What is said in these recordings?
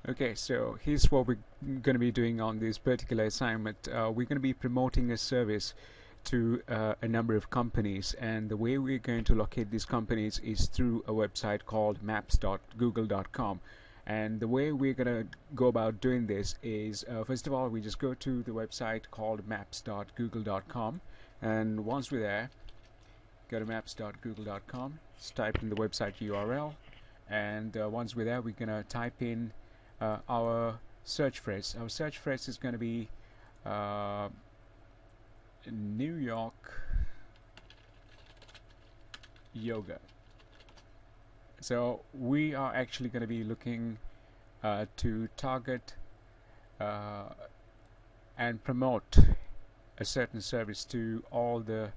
Okay, so here's what we're going to be doing on this particular assignment. We're going to be promoting a service to a number of companies, and the way we're going to locate these companies is through a website called maps.google.com. And the way we're going to go about doing this is, first of all, we just go to the website called maps.google.com, and once we're there, go to maps.google.com, just type in the website URL, and once we're there, we're going to type in our search phrase. Our search phrase is going to be New York yoga. So we are actually going to be looking to target and promote a certain service to all the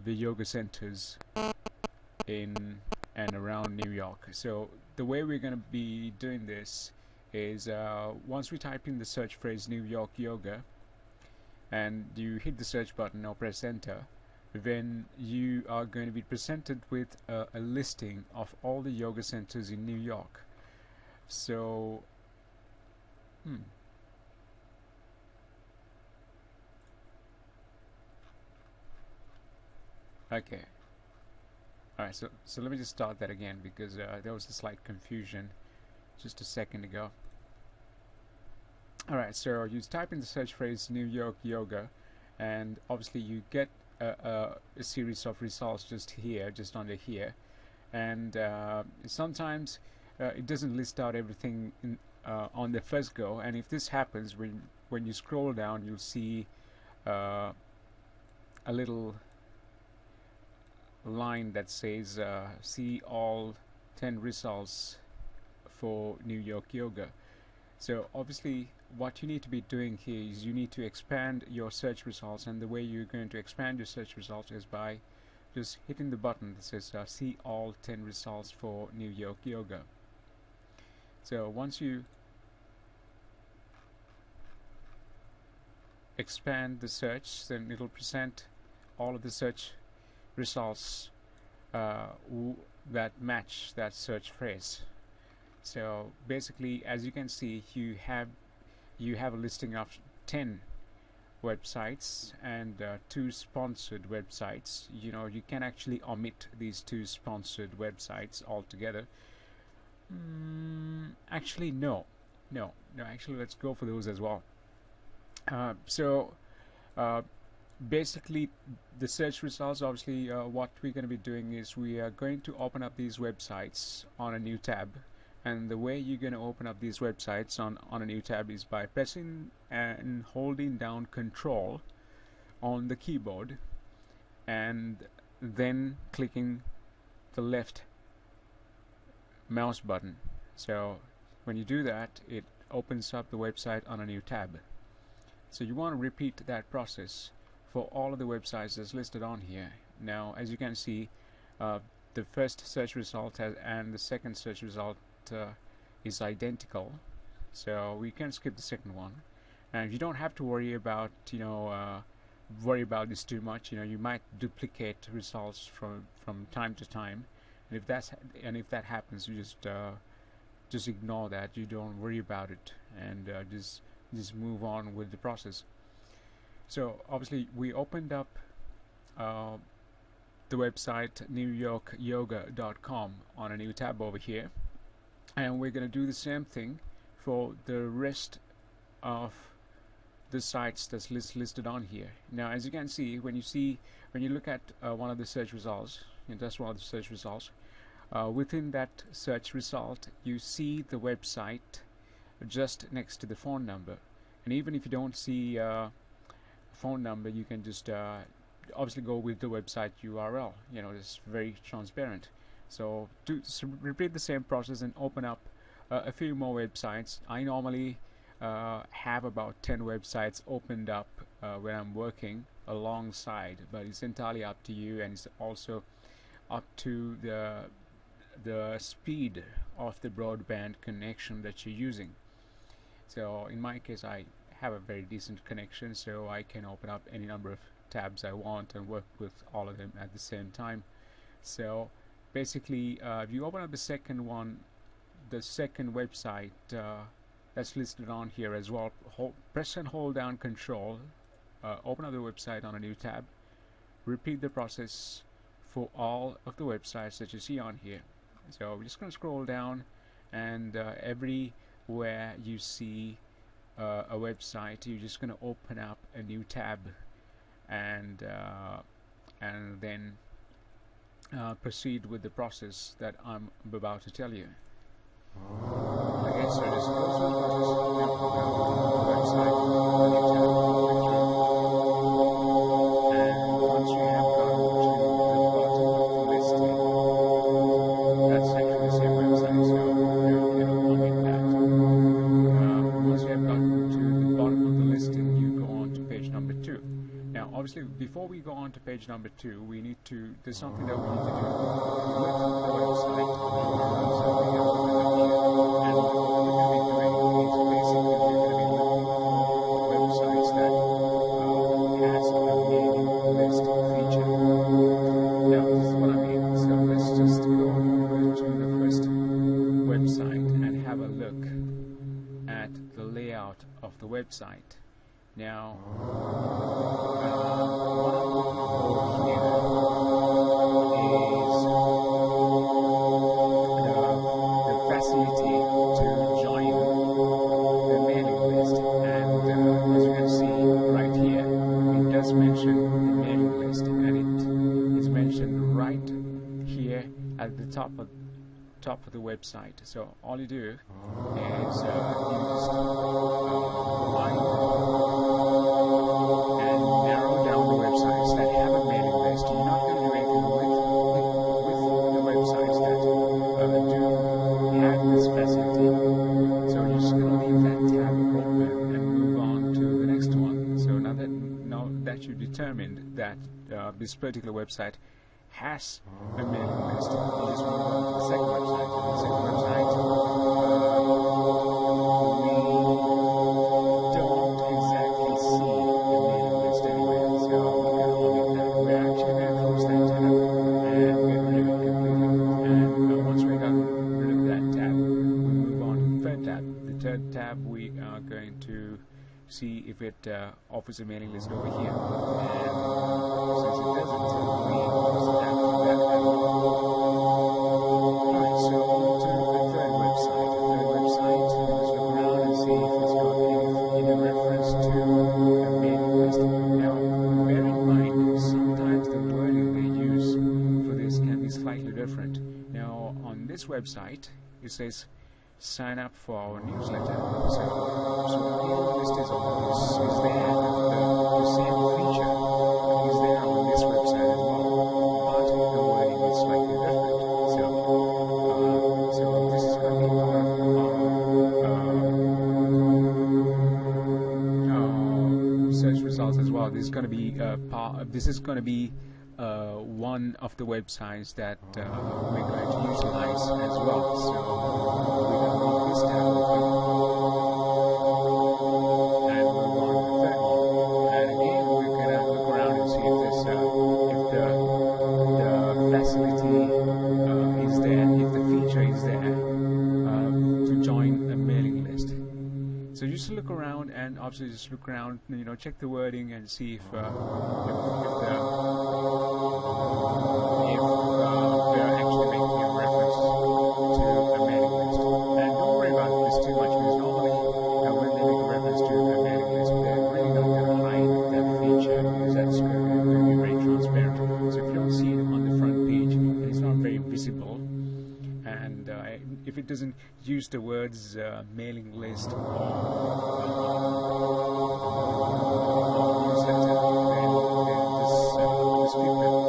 yoga centers in and around New York. So the way we're going to be doing this is once we type in the search phrase New York yoga and you hit the search button or press enter, then you are going to be presented with a listing of all the yoga centers in New York. So okay. Alright, so let me just start that again because there was a slight confusion just a second ago. Alright, so you type in the search phrase New York yoga, and obviously you get a series of results just here, just under here, and sometimes it doesn't list out everything on the first go, and if this happens, when you scroll down, you'll see a little line that says see all 10 results for New York yoga. So obviously what you need to be doing here is you need to expand your search results, and the way you're going to expand your search results is by just hitting the button that says see all 10 results for New York yoga. So once you expand the search, then it'll present all of the search results that match that search phrase. So basically, as you can see, you have a listing of 10 websites and 2 sponsored websites. You can actually omit these 2 sponsored websites altogether. Actually, no, actually, let's go for those as well. Basically, the search results, obviously what we're going to be doing is we are going to open up these websites on a new tab, and the way you're going to open up these websites on a new tab is by pressing and holding down Control on the keyboard and then clicking the left mouse button. So when you do that, it opens up the website on a new tab. So you want to repeat that process for all of the websites that's listed on here. Now, as you can see, the first search result and the second search result is identical, so we can skip the second one. And you don't have to worry about this too much. You might duplicate results from time to time, and if that happens, you just ignore that. You don't worry about it, and just move on with the process. So obviously we opened up the website newyorkyoga.com on a new tab over here, and we're going to do the same thing for the rest of the sites that's listed on here. Now, as you can see, when you look at one of the search results, that's one of the search results, within that search result you see the website just next to the phone number. And even if you don't see phone number, you can just obviously go with the website URL. It's very transparent. So repeat the same process and open up a few more websites. I normally have about 10 websites opened up when I'm working alongside, but it's entirely up to you, and it's also up to the speed of the broadband connection that you're using. So in my case, I have a very decent connection, so I can open up any number of tabs I want and work with all of them at the same time. So basically, if you open up the second one, the second website that's listed on here as well. Press and hold down Control, open up the website on a new tab, repeat the process for all of the websites that you see on here. So we're just going to scroll down, and everywhere you see a website, you're just going to open up a new tab, and then proceed with the process that I'm about to tell you. Okay, so just go through the process. Now, the website, the new tab, and once you have gone to the bottom of the listing, that's actually the same website, so you don't need that. Once you have gotten to the bottom of the listing, you go on to page number 2. Now, obviously, before we go on to page number 2, we need to, there's something that we need to do with the website. So we have to do here. And what we're going to be doing is basically we're going to be looking for websites that has a mailing list feature. Now, this is what I mean. So let's just go over to the first website and have a look at the layout of the website. Now, what I'm looking for here is the facility to join the mailing list, and as you can see right here, it does mention the mailing list, and it is mentioned right here at the top of the website. So all you do is you just find and narrow down the websites that have a mailing list. You're not going to do anything with the websites that do have this facility. So you're just going to leave that tab open and move on to the next one. So now that you've determined that this particular website has a mailing list, you just move on to the second website. And the second website, we don't exactly see the mailing list anywhere, so we're going to omit that. We're actually going to close that tab and get rid of it completely. And once we got rid of that tab, we move on to the third tab. The third tab, we are going to see if it offers a mailing list over here. And since it doesn't, we close the tab from that tab. Alright, so on to the third website. The third website, let's look around and see if it's got any reference to a mailing list. Now, bear in mind, sometimes the wording they use for this can be slightly different. Now, on this website, it says sign up for our newsletter. So the mailing list is there. The same feature is there on this website as well, but the wording is slightly different. So this is going to be search results as well. This is going to be one of the websites that we're going to utilize as well. So we're going to leave this tab open and move on to the third one. And again, we're going to look around and see if the facility is there, if the feature is there to join a mailing list. So just look around, and obviously just look around, check the wording and see if they're actually making a reference to a mailing list. And don't worry about this too much, because normally when they make a reference to a mailing list, they're really not going to hide that feature, because that's going to be very transparent. So if you don't see it on the front page, it's not very visible. And if it doesn't use the words mailing list or newsletter, then this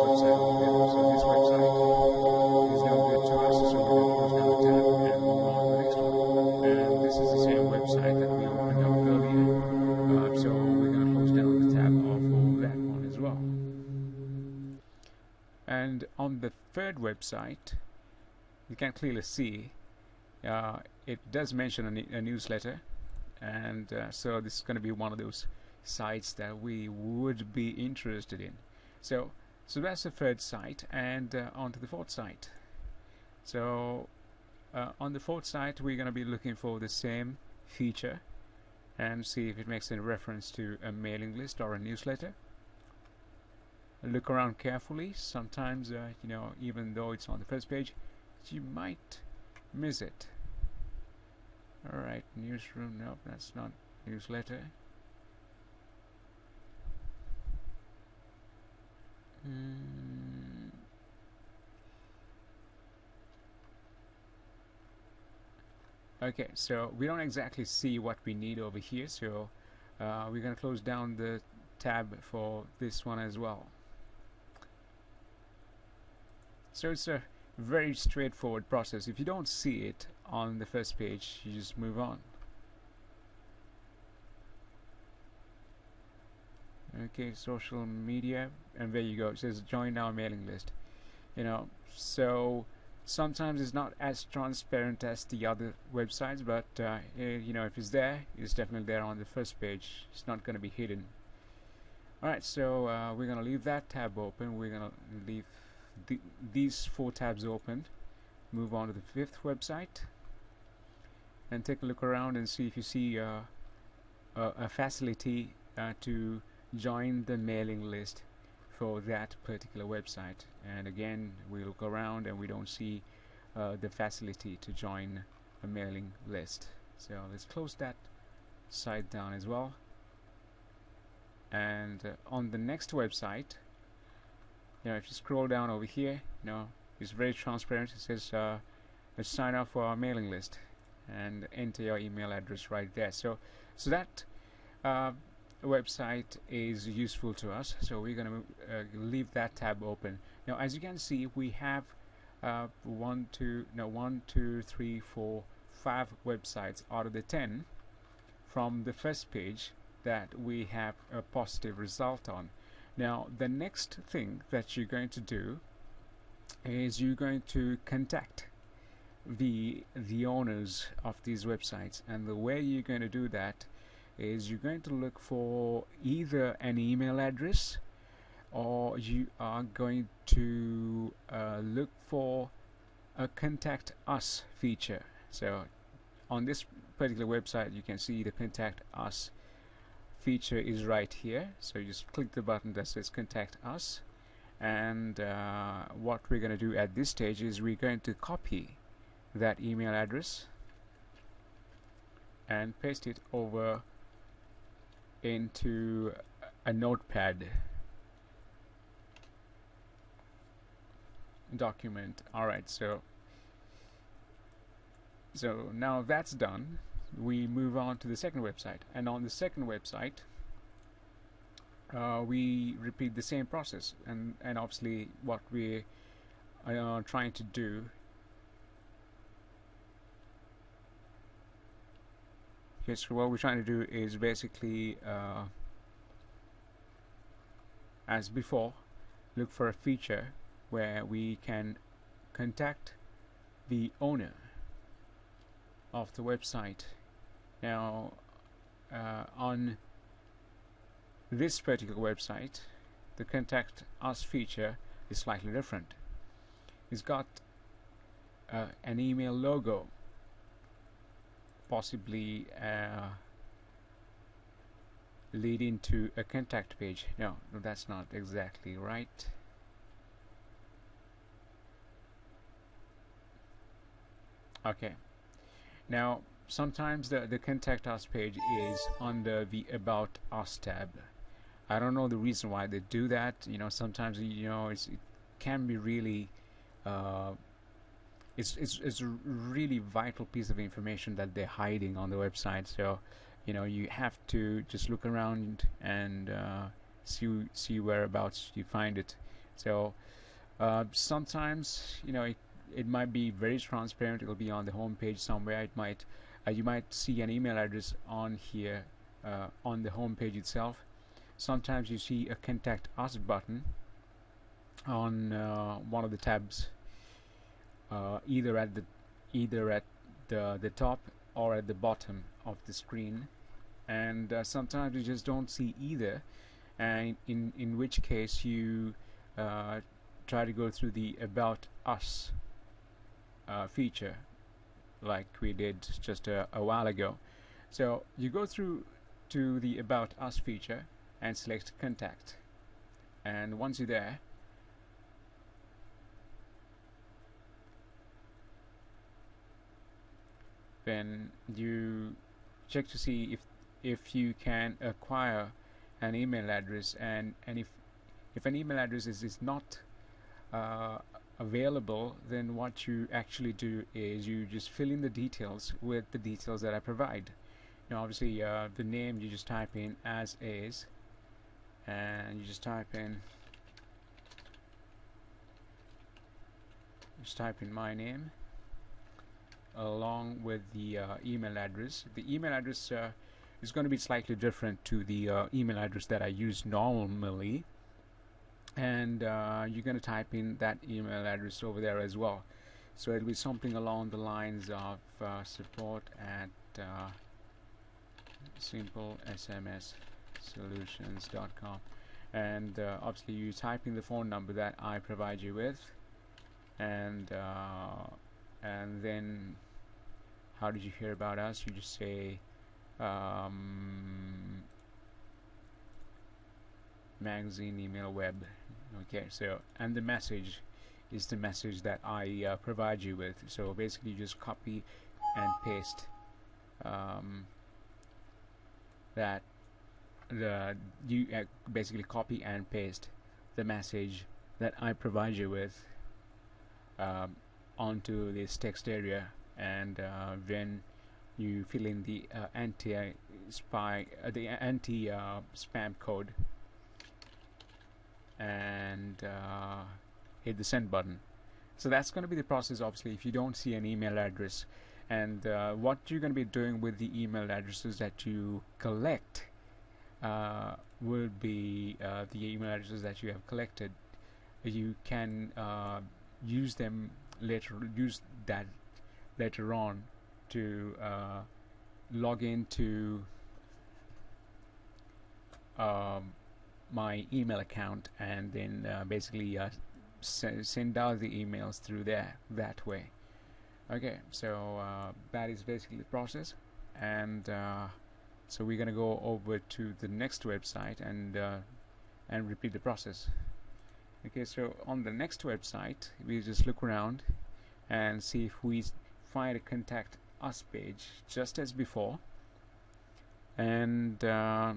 website will fail. So this website is no good to us, so we're going to close down the tab and move on to the next one. And this is the same website that we opened up earlier, so we're going to close down the tab for that one as well. And on the third website, you can clearly see it does mention a newsletter, and so this is going to be one of those sites that we would be interested in. So that's the third site, and on to the fourth site. So On the fourth site, we're going to be looking for the same feature and see if it makes any reference to a mailing list or a newsletter. Look around carefully. Sometimes, you know, even though it's on the first page, you might miss it. Alright, newsroom, nope, that's not newsletter. Okay, so we don't exactly see what we need over here, so we're going to close down the tab for this one as well. So it's a very straightforward process. If you don't see it on the first page, you just move on. Okay, social media, and there you go. It says join our mailing list. You know, so sometimes it's not as transparent as the other websites, but you know, if it's there, it's definitely there on the first page. It's not going to be hidden. Alright, so we're going to leave that tab open. We're going to leave these 4 tabs open. Move on to the 5th website and take a look around and see if you see a facility to join the mailing list for that particular website. And again, we look around and we don't see the facility to join a mailing list. So let's close that site down as well. And on the next website, you know, if you scroll down over here, you know, it's very transparent. It says let's sign up for our mailing list and enter your email address right there. So that website is useful to us, so we're going to leave that tab open. Now, as you can see, we have 5 websites out of the 10 from the first page that we have a positive result on. Now, the next thing that you're going to do is you're going to contact the owners of these websites, and the way you're going to do that is you're going to look for either an email address, or you are going to look for a contact us feature. So on this particular website, you can see the contact us feature is right here. So you just click the button that says contact us, and what we're going to do at this stage is we're going to copy that email address and paste it over into a notepad document. Alright, so now that's done, we move on to the second website, and on the second website we repeat the same process, and obviously what we are trying to do so what we're trying to do is basically as before, look for a feature where we can contact the owner of the website. Now on this particular website, the contact us feature is slightly different. It's got an email logo, possibly leading to a contact page. No, that's not exactly right. Okay, now sometimes the contact us page is under the about us tab. I don't know the reason why they do that. You know, sometimes, you know, it can be really it's a really vital piece of information that they're hiding on the website. So, you know, you have to just look around and see whereabouts you find it. So sometimes, you know, it might be very transparent. It'll be on the home page somewhere. It might you might see an email address on here on the home page itself. Sometimes you see a contact us button on one of the tabs, either at the top or at the bottom of the screen, and sometimes you just don't see either, and in which case you try to go through the about us feature like we did just a while ago. So you go through to the About Us feature and select Contact, and once you're there, then you check to see if you can acquire an email address, and if an email address is not available, then what you actually do is you just fill in the details with the details that I provide. Now obviously the name you just type in as is, and you just type in my name along with the email address. The email address is going to be slightly different to the email address that I use normally, and you're going to type in that email address over there as well. So it'll be something along the lines of support at simplesmssolutions.com, and obviously you type in the phone number that I provide you with, and then how did you hear about us? You just say magazine, email, web. Okay, so and the message is the message that I provide you with. So basically you just copy and paste that you basically copy and paste the message that I provide you with onto this text area, and when you fill in the anti-spam code and hit the send button. So that's going to be the process, obviously, if you don't see an email address. And what you're going to be doing with the email addresses that you collect will be the email addresses that you have collected. You can use that later on to log into my email account, and then basically send out the emails through there that way. Okay, so that is basically the process, and so we're gonna go over to the next website and repeat the process. Okay, so on the next website we just look around and see if we find a Contact Us page just as before, and there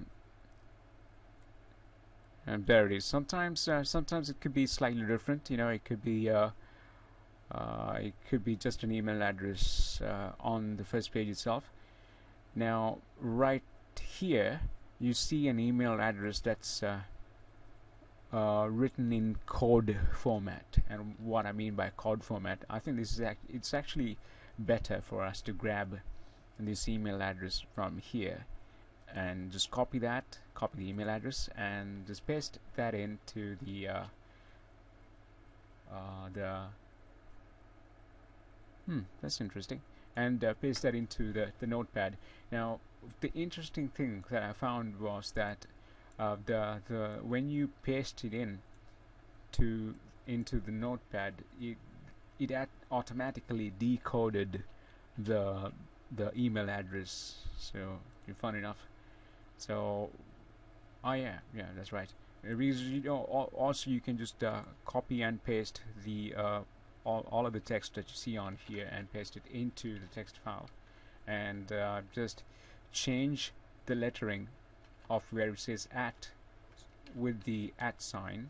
it is. Sometimes it could be slightly different. You know, it could be just an email address on the first page itself. Now, right here, you see an email address that's written in code format. And what I mean by code format, I think this is it's actually better for us to grab this email address from here and just copy the email address and just paste that into the that's interesting, and paste that into the notepad. Now the interesting thing that I found was that when you paste it into the notepad, it automatically decoded the email address. So fun enough. So yeah, that's right. Also you can just copy and paste the all of the text that you see on here and paste it into the text file, and just change the lettering of where it says at with the at sign,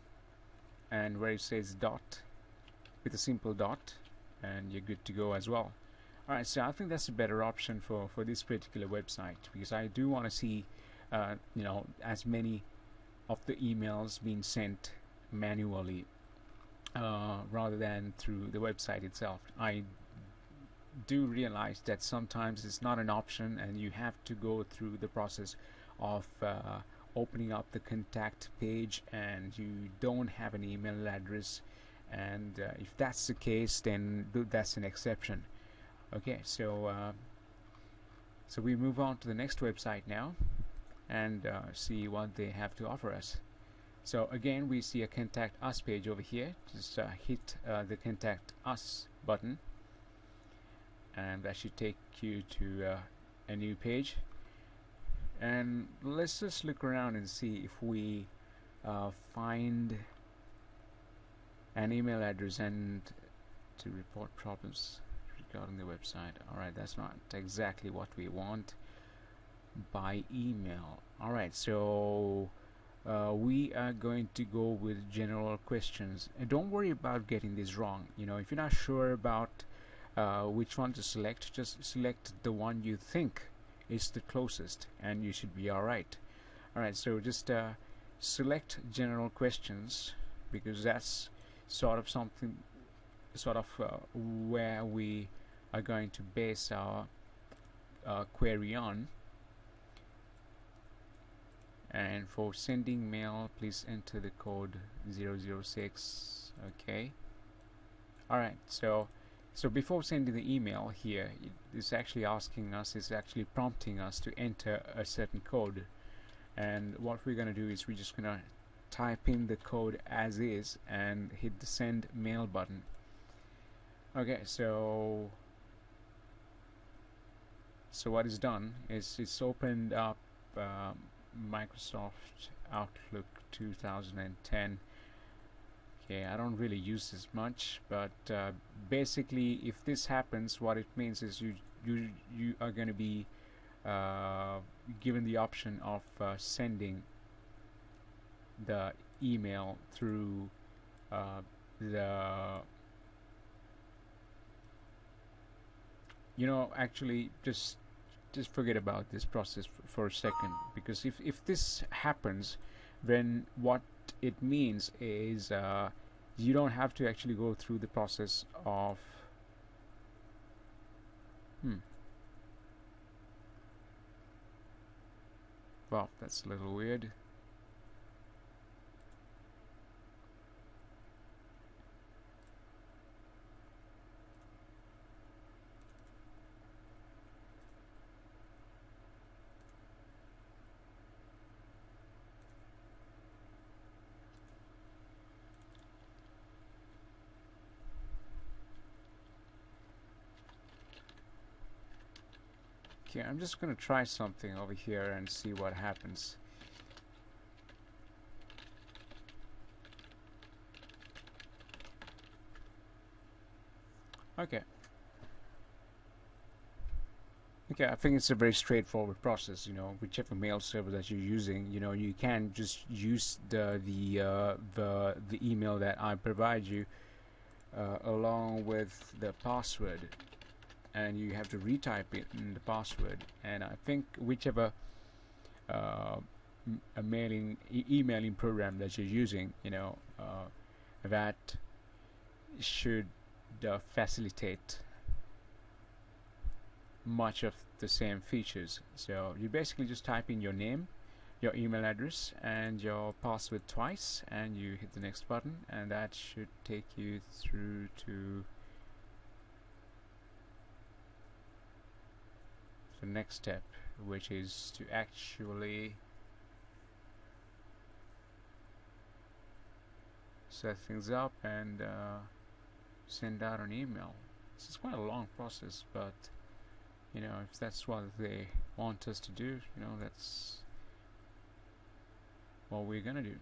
and where it says dot with a simple dot, and you're good to go as well. Alright, so I think that's a better option for this particular website, because I do want to see as many of the emails being sent manually rather than through the website itself. I do realize that sometimes it's not an option, and you have to go through the process of opening up the contact page and you don't have an email address, and if that's the case, then that's an exception. Okay, so we move on to the next website now and see what they have to offer us. So again, we see a Contact Us page over here. Just hit the Contact Us button, and that should take you to a new page. And let's just look around and see if we find an email address and to report problems regarding the website. Alright, that's not exactly what we want. By email. Alright, so we are going to go with general questions, and don't worry about getting this wrong. You know, if you're not sure about which one to select, just select the one you think is the closest and you should be alright. Alright, so just select general questions, because that's sort of something, where we are going to base our query on. And for sending mail, please enter the code 006. Okay. Alright, so before sending the email here, it's actually asking us, it's actually prompting us to enter a certain code. And what we're going to do is we're just going to type in the code as is and hit the send mail button. Okay, so what is done is it's opened up Microsoft Outlook 2010. Okay, I don't really use this much, but basically if this happens, what it means is you are going to be given the option of sending the email through actually just forget about this process for a second, because if this happens, then what it means is you don't have to actually go through the process of well, that's a little weird. Okay, I'm just going to try something over here and see what happens. Okay, I think it's a very straightforward process. Whichever mail server that you're using, you can just use the email that I provide you along with the password, and you have to retype it in the password. And I think whichever emailing program that you're using, that should facilitate much of the same features. So you basically just type in your name, your email address, and your password twice, and you hit the next button, and that should take you through to the next step, which is to actually set things up and send out an email. This is quite a long process, but if that's what they want us to do, that's what we're gonna do.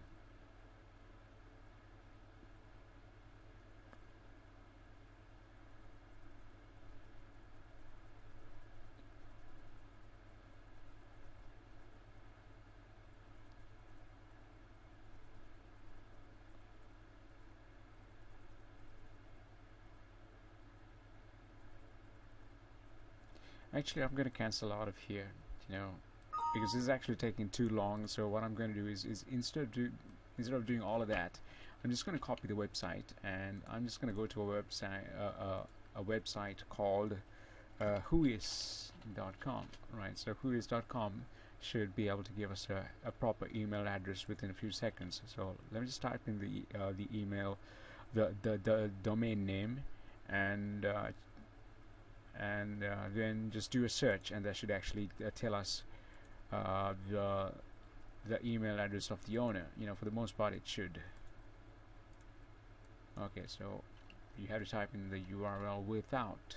Actually, I'm going to cancel out of here, because this is actually taking too long. So what I'm going to do is instead of doing all of that, I'm just going to copy the website, and I'm just going to go to a website called whois.com. Right, so whois.com should be able to give us a proper email address within a few seconds. So let me just type in the email, the domain name, and then just do a search, and that should actually tell us the email address of the owner. For the most part it should. Okay, so you have to type in the URL without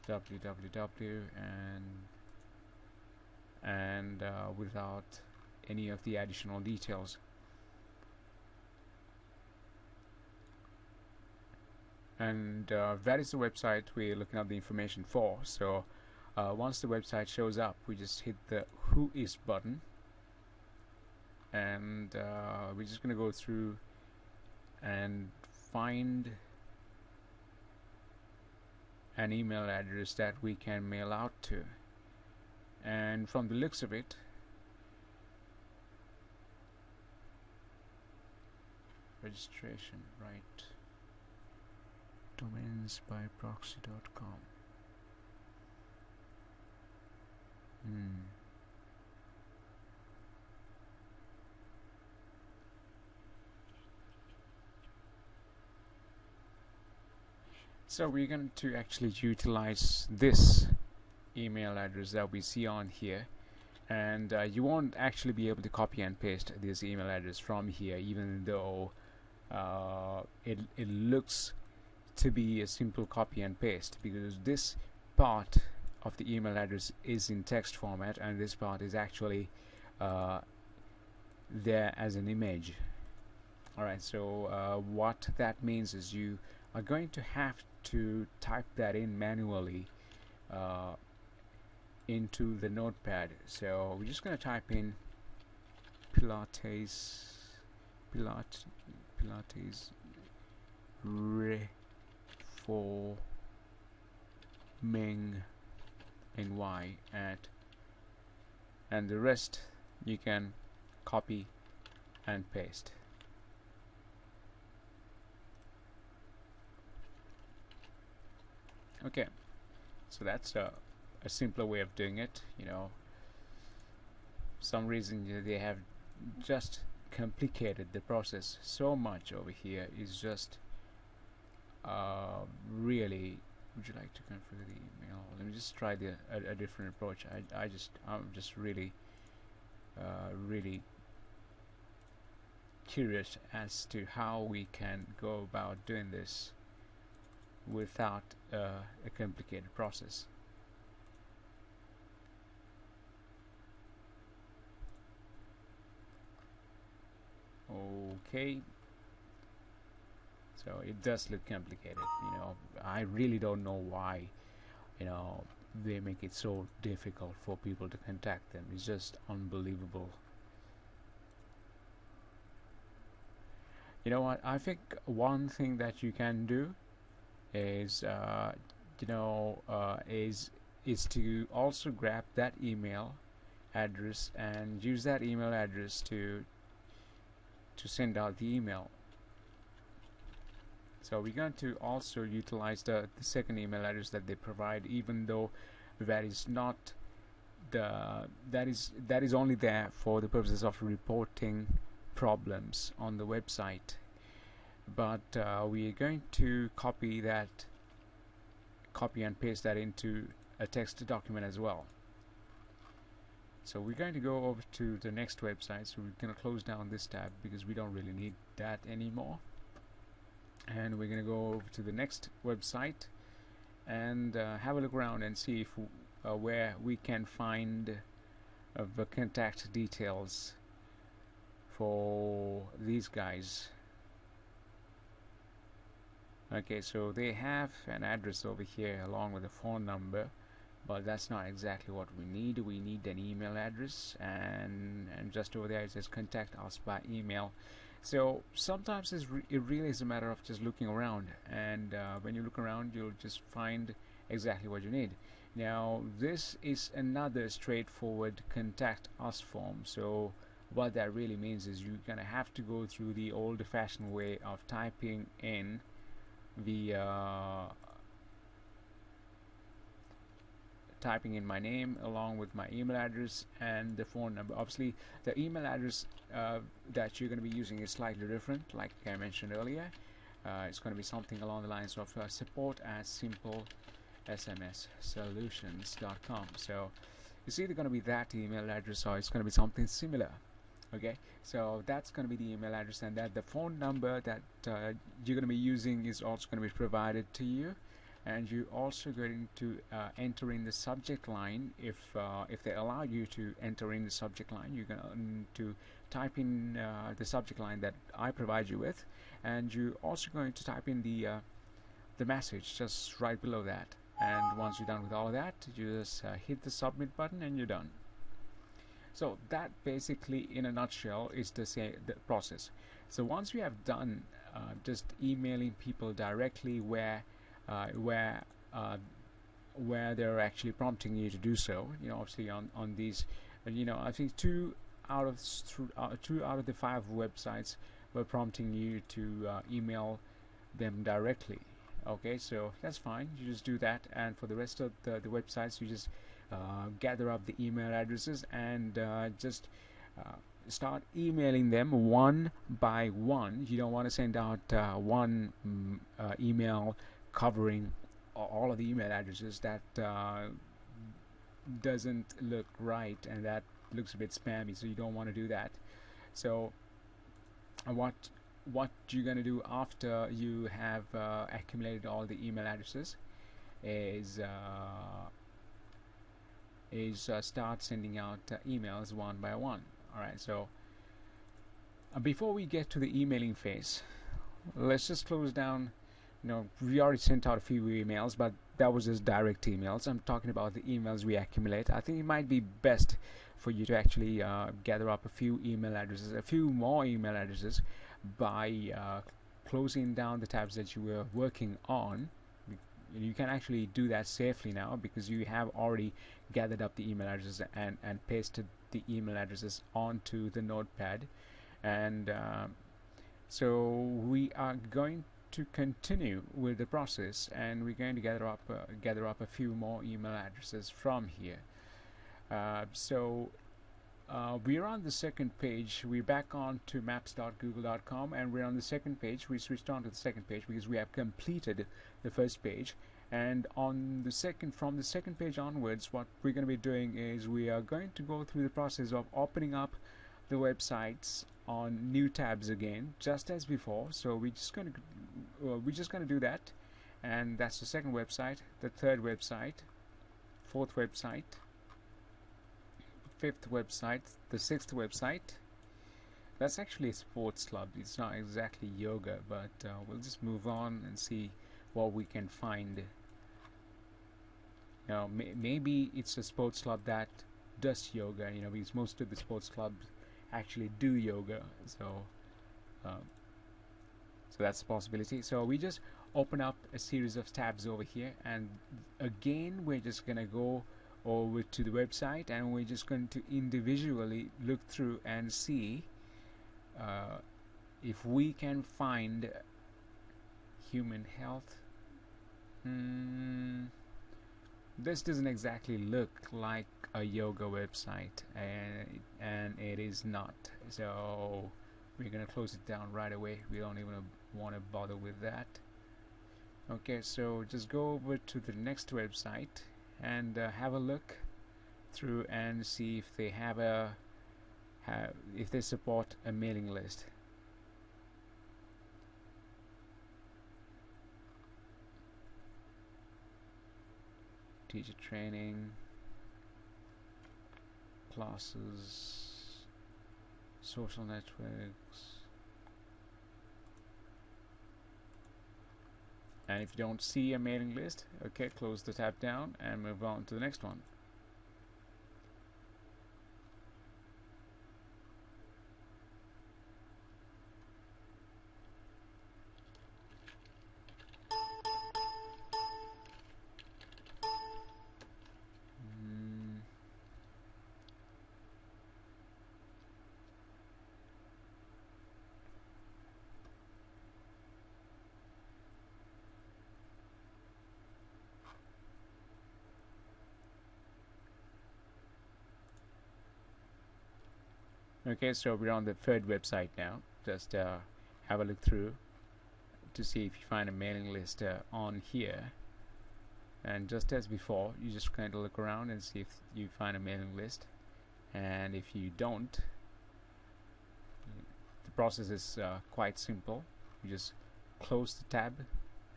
www and without any of the additional details. And that is the website we're looking up the information for. So once the website shows up, we just hit the Who Is button, and we're just going to go through and find an email address that we can mail out to. And from the looks of it, registration, right, domainsbyproxy.com. So we're going to actually utilize this email address that we see on here, and you won't actually be able to copy and paste this email address from here, even though it looks to be a simple copy and paste, because this part of the email address is in text format and this part is actually there as an image. Alright, so what that means is you are going to have to type that in manually into the notepad. So we're just going to type in Pilates reforming in Y and the rest you can copy and paste. Okay, so that's a simpler way of doing it. You know, for some reason they have just complicated the process so much over here. Is just really. Would you like to configure the email? Let me just try a different approach. I'm just really curious as to how we can go about doing this without a complicated process. Okay, so it does look complicated. You know, I really don't know why, you know, they make it so difficult for people to contact them. It's just unbelievable. You know what, I think one thing that you can do is is to also grab that email address and use that email address to send out the email. So we're going to also utilize the second email address that they provide, even though that is not that is only there for the purposes of reporting problems on the website. But we are going to copy and paste that into a text document as well. So we're going to go over to the next website. So we're going to close down this tab because we don't really need that anymore, and we're going to go over to the next website and have a look around and see if where we can find the contact details for these guys. Okay, so they have an address over here along with a phone number, but that's not exactly what we need. We need an email address, and just over there it says contact us by email. So sometimes it really is a matter of just looking around, and when you look around you'll just find exactly what you need. Now this is another straightforward contact us form. So what that really means is you're gonna have to go through the old-fashioned way of typing in the typing in my name along with my email address and the phone number. Obviously the email address that you're going to be using is slightly different, like I mentioned earlier. It's going to be something along the lines of support@simplesmssolutions.com. so it's either going to be that email address or it's going to be something similar. Okay, so that's going to be the email address, and that the phone number that you're going to be using is also going to be provided to you. and you're also going to enter in the subject line. If they allow you to enter in the subject line, you're going to type in the subject line that I provide you with, and you're also going to type in the message just right below that. And once you're done with all of that, you just hit the submit button and you're done. So that basically, in a nutshell, is the process. So once you have done just emailing people directly where they're actually prompting you to do so, obviously on these, I think two out of the 5 websites were prompting you to email them directly. Okay, so that's fine, you just do that, and for the rest of the websites, you just gather up the email addresses and just start emailing them one by one. You don't want to send out one email covering all of the email addresses. That doesn't look right, and that looks a bit spammy, so you don't want to do that. So what you're going to do after you have accumulated all the email addresses is start sending out emails one by one. Alright, so before we get to the emailing phase, let's just close down. We already sent out a few emails, but that was just direct emails. I'm talking about the emails we accumulate. I think it might be best for you to actually gather up a few more email addresses by closing down the tabs that you were working on. You can actually do that safely now because you have already gathered up the email addresses and pasted the email addresses onto the notepad. And so we are going to continue with the process, and we're going to gather up a few more email addresses from here. We're on the second page. We're back on to maps.google.com, and we're on the second page. We switched on to the second page because we have completed the first page. And from the second page onwards, what we're going to be doing is we are going to go through the process of opening up the websites on new tabs again, just as before. So we're just going to do that, and that's the second website, the third website, fourth website, fifth website, the sixth website. That's actually a sports club. It's not exactly yoga, but we'll just move on and see what we can find. Maybe it's a sports club that does yoga, because most of the sports clubs actually do yoga. So that's a possibility. So we just open up a series of tabs over here, and again we're just gonna go over to the website, and we're just going to individually look through and see if we can find human health. This doesn't exactly look like a yoga website, and it is not. So we're gonna close it down right away. We don't even want to bother with that. Okay, so just go over to the next website and have a look through and see if they if they support a mailing list. Teacher training, classes, social networks. And if you don't see a mailing list, okay, close the tab down and move on to the next one. Okay, so we're on the third website now. Just have a look through to see if you find a mailing list on here. And just as before, you just kind of look around and see if you find a mailing list. And if you don't, the process is quite simple. You just close the tab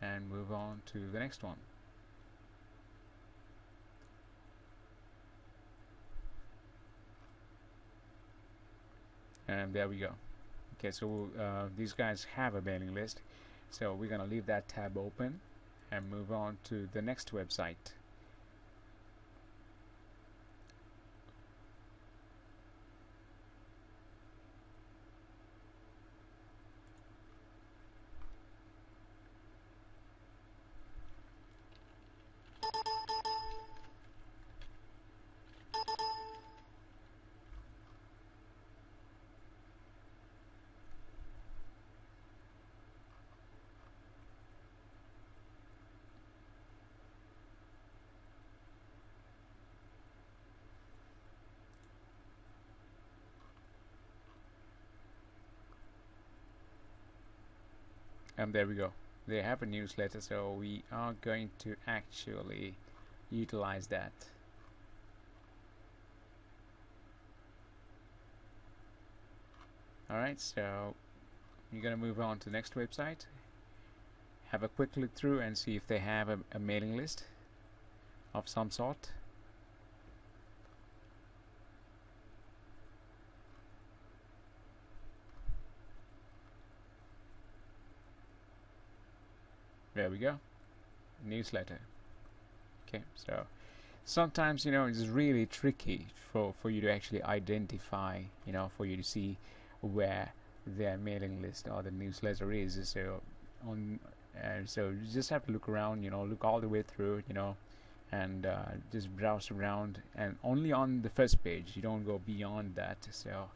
and move on to the next one. and there we go. Okay, so these guys have a mailing list, so we're gonna leave that tab open and move on to the next website. And there we go, they have a newsletter, so we are going to actually utilize that. Alright, so you're going to move on to the next website, have a quick look through and see if they have a mailing list of some sort. There we go, newsletter. Okay, so sometimes, you know, it's really tricky for you to actually identify, you know, for you to see where their mailing list or the newsletter is. So so you just have to look around, you know, look all the way through, you know, and just browse around, and only on the first page, you don't go beyond that. So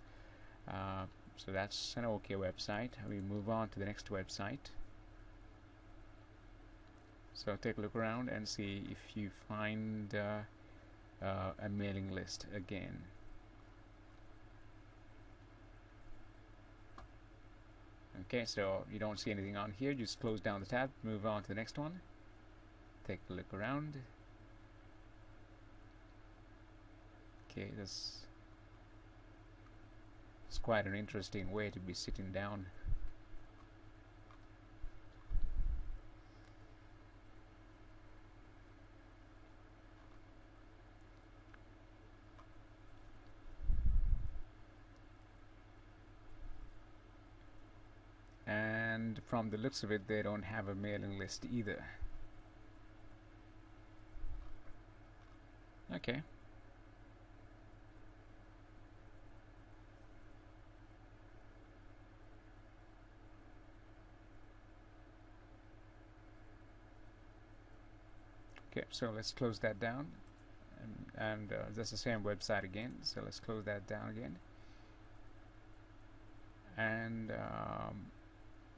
so that's an okay website. We move on to the next website. So take a look around and see if you find a mailing list again. Okay, so you don't see anything on here, just close down the tab, move on to the next one, take a look around. Okay, this is quite an interesting way to be sitting down. And from the looks of it, they don't have a mailing list either. Okay. Okay, so let's close that down, and that's the same website again, so let's close that down again. And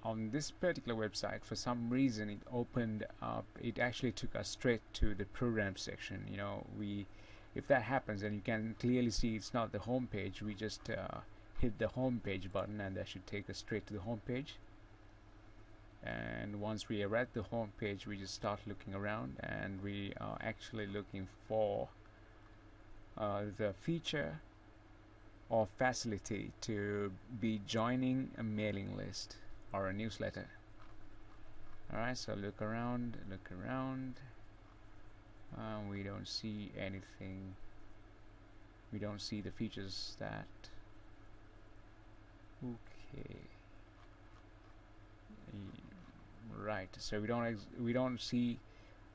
on this particular website, for some reason, it opened up, it actually took us straight to the program section. You know, if that happens, and you can clearly see it's not the home page, we just hit the home page button and that should take us straight to the home page. And once we are at the home page, we just start looking around, and we are actually looking for the feature or facility to be joining a mailing list or a newsletter. Alright, so look around, we don't see anything, we don't see the features that, okay, right, so we don't see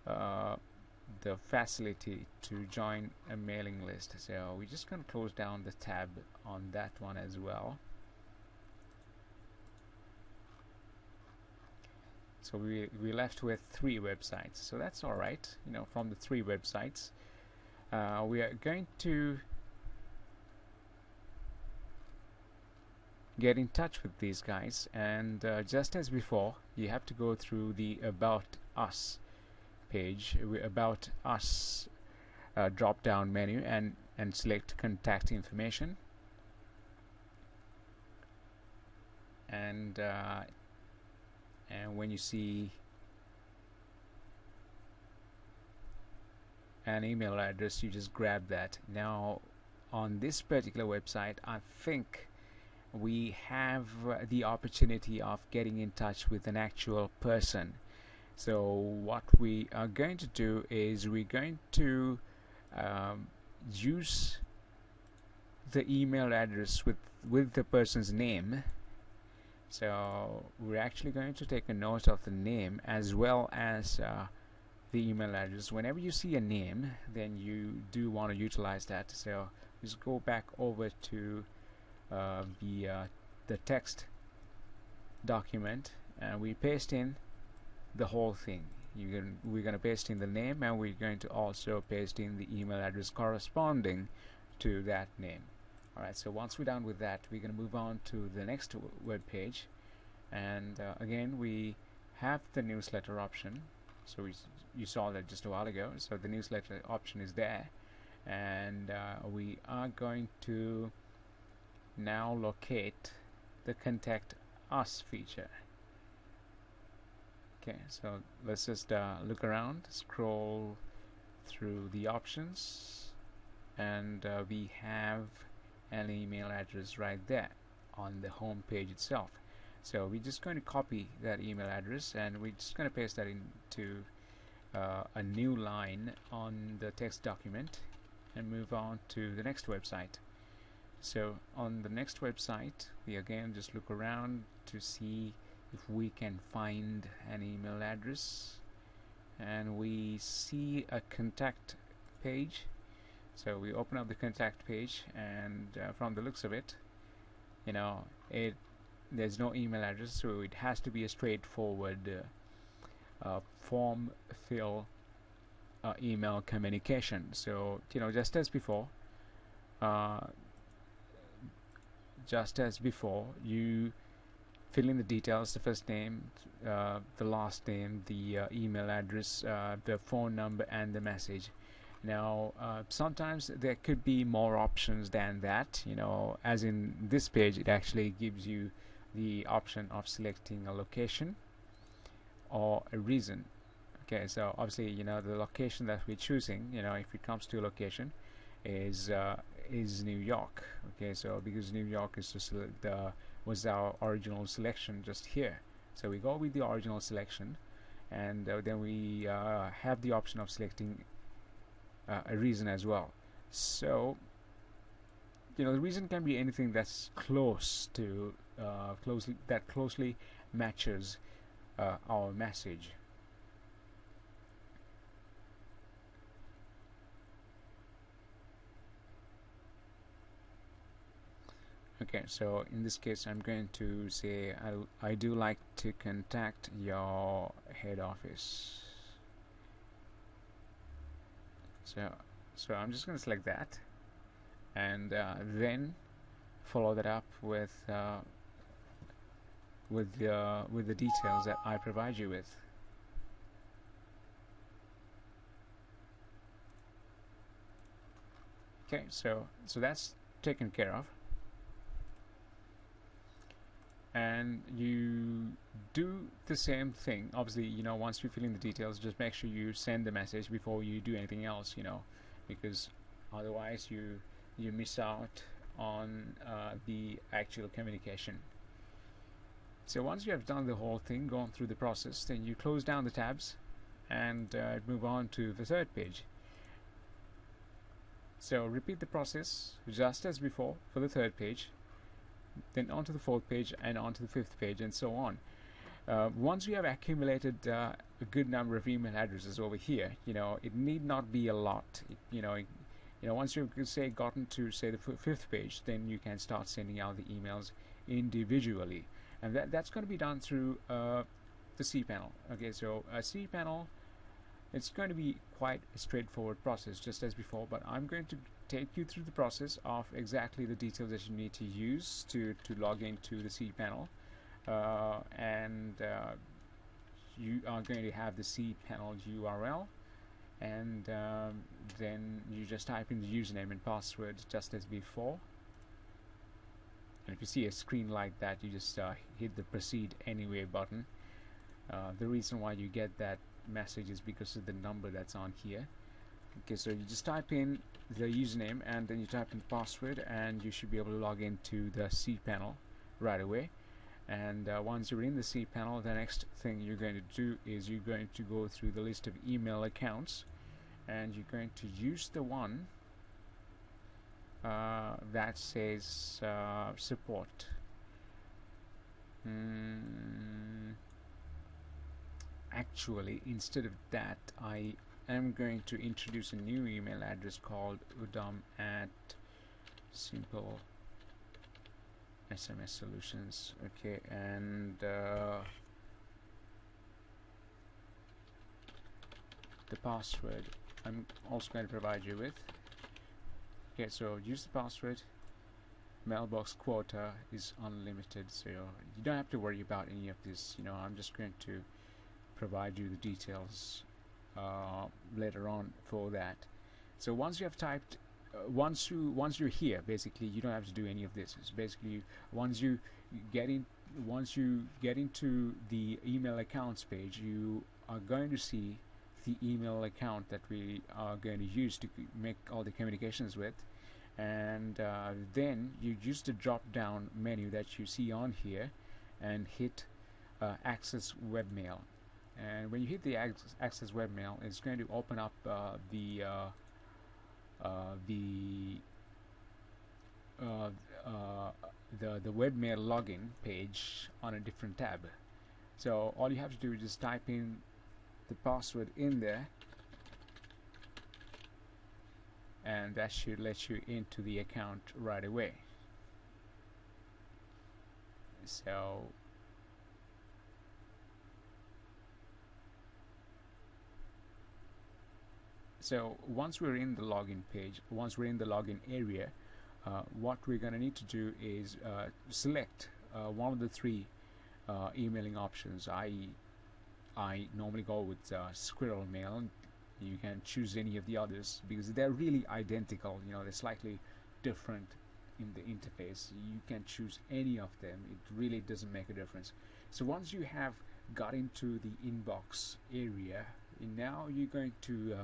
the facility to join a mailing list, so we're just going to close down the tab on that one as well. So we're left with 3 websites, so that's alright. You know, from the 3 websites, we are going to get in touch with these guys, and just as before, you have to go through the About Us page, About Us drop down menu, and select Contact Information, and when you see an email address, you just grab that. Now on this particular website, I think we have the opportunity of getting in touch with an actual person. So what we are going to do is we're going to use the email address with the person's name. So we're actually going to take a note of the name as well as the email address. Whenever you see a name, then you do want to utilize that. So just go back over to the text document, and we paste in the whole thing. We're going to paste in the name, and we're going to also paste in the email address corresponding to that name. Alright, so once we're done with that, we're going to move on to the next web page, and again we have the newsletter option. So you saw that just a while ago. So the newsletter option is there, and we are going to now locate the contact us feature. Okay, so let's just look around, scroll through the options, and we have an email address right there on the home page itself. So we're just going to copy that email address, and we're just going to paste that into a new line on the text document and move on to the next website. So on the next website, we again just look around to see if we can find an email address, and we see a contact page. So we open up the contact page, and from the looks of it, you know, there's no email address, so it has to be a straightforward form fill email communication. So you know, just as before, you fill in the details: the first name, the last name, the email address, the phone number, and the message. Now sometimes there could be more options than that, you know, as in this page it actually gives you the option of selecting a location or a reason. Okay, so obviously, you know, the location that we're choosing, you know, if it comes to a location, is New York. Okay, so because New York is just was our original selection just here, so we go with the original selection, and then we have the option of selecting a reason as well. So you know, the reason can be anything that's close to closely matches our message. Okay, so in this case I'm going to say I do like to contact your head office. So I'm just going to select that, and then follow that up with the details that I provide you with. Okay, so that's taken care of, and you do the same thing. Obviously, you know, once you fill in the details, just make sure you send the message before you do anything else, you know, because otherwise you miss out on the actual communication. So once you have done the whole thing, gone through the process, then you close down the tabs and move on to the third page. So repeat the process just as before for the third page, then onto the fourth page, and onto the fifth page, and so on. Once you have accumulated a good number of email addresses over here, you know, it need not be a lot. You know, once you've gotten to say the fifth page, then you can start sending out the emails individually, and that's going to be done through the cPanel. Okay, so a cPanel, it's going to be quite a straightforward process, just as before, but I'm going to take you through the process of exactly the details that you need to use to log into the cPanel, and you are going to have the cPanel URL, and then you just type in the username and password just as before, and if you see a screen like that, you just hit the proceed anyway button. The reason why you get that message is because of the number that's on here. Okay, so you just type in the username and then you type in password, and you should be able to log into the cPanel right away. And once you're in the cPanel, the next thing you're going to do is you're going to go through the list of email accounts, and you're going to use the one that says support. Actually, instead of that, I am going to introduce a new email address called udam at simple SMS solutions. Okay, and the password I'm also going to provide you with. Okay, so use the password. Mailbox quota is unlimited, so you don't have to worry about any of this. I'm just going to provide you the details later on for that. So once you have typed, once you're here, basically you don't have to do any of this. It's basically once you get into the email accounts page, you are going to see the email account that we are going to use to make all the communications with, and then you use the drop down menu that you see on here and hit access webmail. And when you hit the access webmail, it's going to open up the webmail login page on a different tab. So all you have to do is just type in the password in there, and that should let you into the account right away. So once we're in the login page, once we're in the login area, what we're going to need to do is select one of the three emailing options. I normally go with Squirrel Mail. You can choose any of the others because they're really identical. They're slightly different in the interface. You can choose any of them. It really doesn't make a difference. So once you have got into the inbox area, now you're going to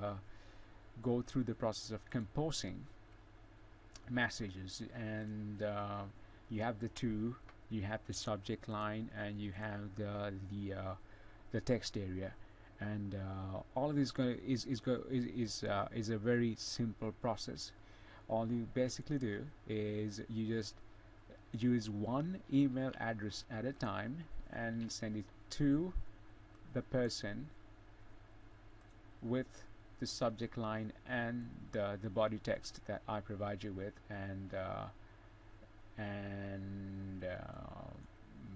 go through the process of composing messages, and you have you have the subject line, and you have the text area, and all of this is a very simple process. All you basically do is you just use one email address at a time and send it to the person with the subject line and the body text that I provide you with, and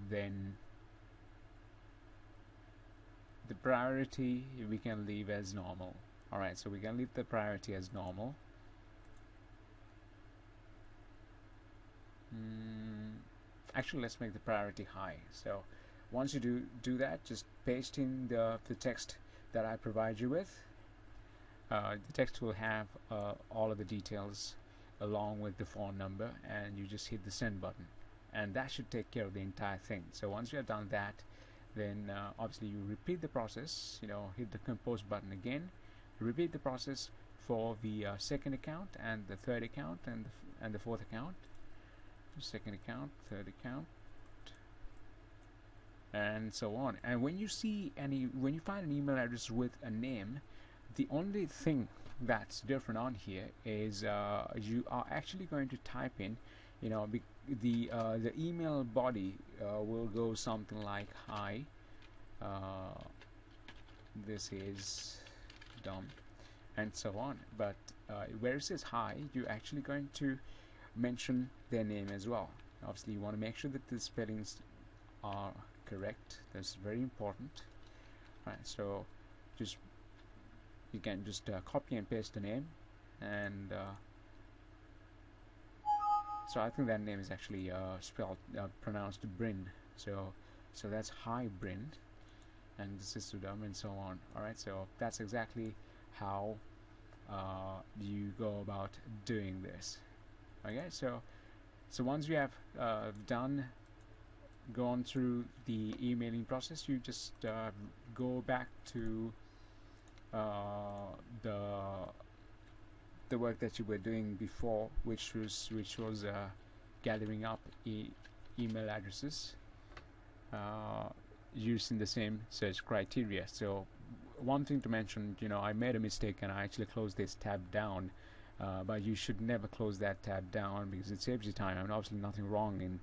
then the priority we can leave as normal. Alright, so we can leave the priority as normal. Actually, let's make the priority high. So once you do that, just paste in the text that I provide you with. The text will have all of the details along with the phone number, and you just hit the send button, and that should take care of the entire thing. So once you have done that, then obviously you repeat the process. Hit the compose button again, repeat the process for the second account and the third account and the fourth account, second account, third account, and so on. And when you find an email address with a name, the only thing that's different on here is you are actually going to type in, the email body will go something like hi, this is Dom, and so on. But where it says hi, you're actually going to mention their name as well. Obviously, you want to make sure that the spellings are correct. That's very important. Right, so you can just copy and paste the name, and so I think that name is actually pronounced Bryn. So that's hi Bryn, and this is Sudam, and so on. Alright, so that's exactly how you go about doing this. Okay, so once you have gone through the emailing process, you just go back to the work that you were doing before, which was gathering up email addresses using the same search criteria. So one thing to mention, I made a mistake and I actually closed this tab down but you should never close that tab down because it saves you time. I mean, obviously nothing wrong in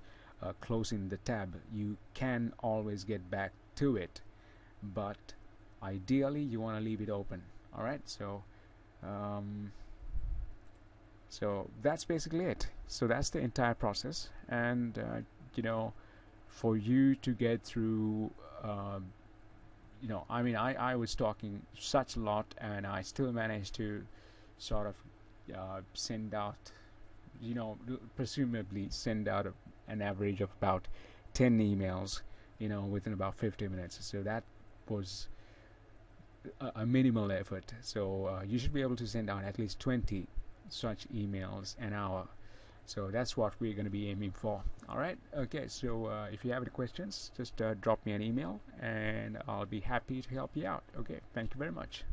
closing the tab. You can always get back to it, but ideally you want to leave it open. Alright, so that's basically it. So that's the entire process, and you know, for you to get through, you know, I mean, I was talking such a lot and I still managed to sort of send out, you know, presumably send out an average of about 10 emails, you know, within about 50 minutes. So that was a minimal effort. So you should be able to send out at least 20 such emails an hour. So that's what we're going to be aiming for. Alright, okay, so if you have any questions, just drop me an email and I'll be happy to help you out. Okay, thank you very much.